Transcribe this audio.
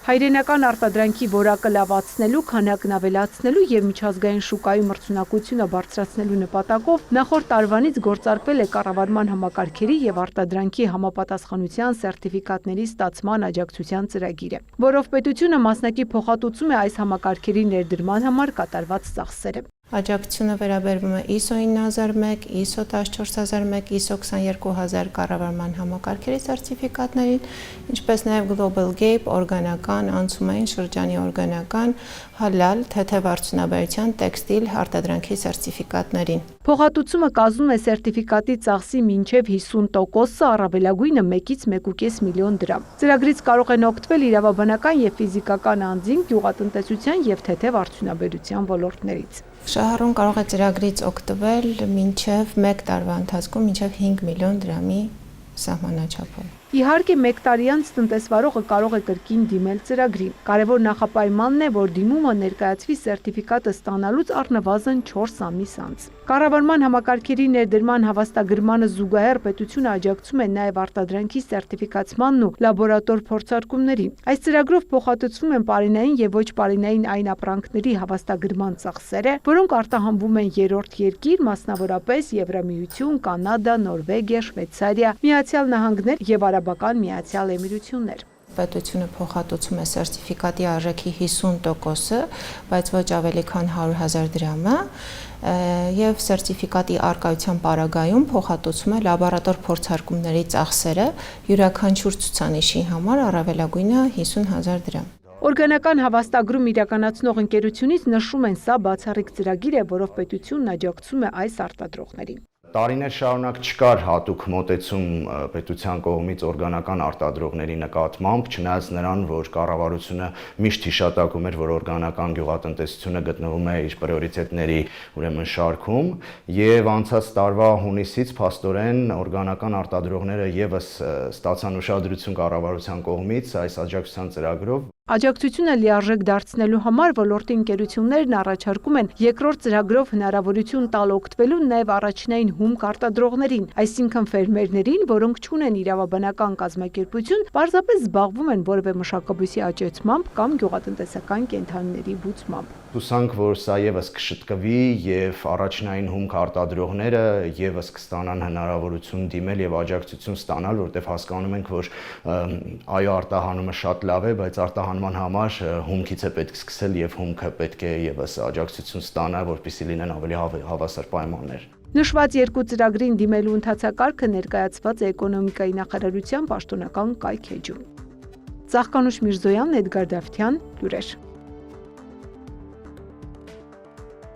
Հայրենական արտադրանքի որակը լավացնելու, քանակն ավելացնելու և միջազգային շուկայում մրցունակությունը բարձրացնելու նպատակով նախորդ տարվանից գործարկվել է կառավարման համակարգերի և արտադրանքի համապատասխանության սերտիֆիկատների ստացման աջակցության ծրագիրը, որով պետությունը մասնակի փոխհատուցում է այս համակարգերի ներդրման համար կատարված ծախսերը։ Աջակցությունը վերաբերվում է ISO 9001, ISO 14001, ISO 22000 կառավարման համակարգերի սերտիֆիկատներին, ինչպես նաև Global Gap, օրգանական, անցումային շրջանի օրգանական, հալալ, թեթև արդյունաբերության, տեքստիլ արտադրանքի սերտիֆիկատներին։ Փոխհատուցումը կազմում է սերտիֆիկատի ծախսի մինչև 50%-ը, առավելագույնը 1-ից 1.5 միլիոն դրամ։ Ծրագրից կարող են օգտվել իրավաբանական և ֆիզիկական անձինք, գյուղատնտեսության և թեթև արդյունաբերության ոլորտներից։ Շահառուն կարող է ծրագրից օգտվել մինչև 1 տարվա ընթացքում մինչև 5 միլիոն դրամի սահմանաչափով։ Իհարկե, 1 տարի անց տնտեսվարողը կարող է կրկին դիմել ծրագրին։ Կարևոր նախապայմանն է, որ դիմումը ներկայացվի սերտիֆիկատը ստանալուց առնվազն 4 ամիս անց։ Կառավարման համակարգերի ներդրման հավաստագրմանը զուգահեռ պետությունը աջակցում է նաև արտադրանքի սերտիֆիկացմանն ու լաբորատոր փորձարկումներին։ Այս ծրագրով փոխհատուցվում են պարենային և ոչ պարենային այն ապրանքների հավաստագրման ծախսերը, որոնք արտահանվում են երրորդ երկիր, մասնավորապես Եվրամիություն, Կանադա, Նորվեգիա, Շվեյցարիա, Միացյալ Նահանգներ և Արաբական Միացյալ Էմիրություններ։ Պետությունը փոխհատուցում է սերտիֆիկատի արժեքի 50%-ը, բայց ոչ ավելի քան 100,000 դրամը, և սերտիֆիկատի առկայության պարագայում փոխհատուցում է լաբորատոր փորձարկումների ծախսերը յուրաքանչյուր ցուցանիշի համար առավելագույնը 50,000 դրամ։ Օրգանական հավաստագրում իրականացնող ընկերությունից նշում են, սա բացառիկ ծրագիր է, որով պետությունն աջակցում է այս արտադրողներին։ Տարիներ շարունակ չկար հատուկ մոտեցում պետության կողմից օրգանական արտադրողների նկատմամբ, չնայած նրան, որ կառավարությունը միշտ հիշատակում էր, որ օրգանական գյուղատնտեսությունը գտնվում է իր պրիորիտետների շարքում, եւ անցած տարվա հունիսից փաստորեն օրգանական արտադրողները եւս ստացան ուշադրություն կառավարության կողմից այս աջակցության ծրագրով։ Աջակցությունը լիարժեք դարձնելու համար ոլորտի ընկերություններն առաջարկում են երկրորդ ծրագրով հնարավորություն տալ օգտվելու նաև առաջնային հումք արտադրողներին, այսինքն ֆերմերներին, որոնք չունեն իրավաբանական կազմակերպություն, պարզապես զբաղվում են որևէ մշակաբույսի աճեցմամբ կամ գյուղատնտեսական կենդանիների բուծմամբ։ Հուսանք, որ սա եւս կշտկվի եւ առաջնային հումք արտադրողները եւս կստանան հնարավորություն դիմել եւ աջակցություն ստանալ, որտեղ հասկանում ենք, որ այո, արտահանումը շատ լավ է, բայց արտահանման համար հումքից է պետք սկսել եւ հումքը պետք է եւս աջակցություն ստանա, որպեսզի լինեն ավելի հավասար պայմաններ։ Նշված երկու ծրագրին դիմելու ընթացակարգը ներկայացված է Էկոնոմիկայի նախարարության պաշտոնական կայք էջում։ Ծաղկանուշ Միրզոյան, Էդգար Դավթյան, լուրեր։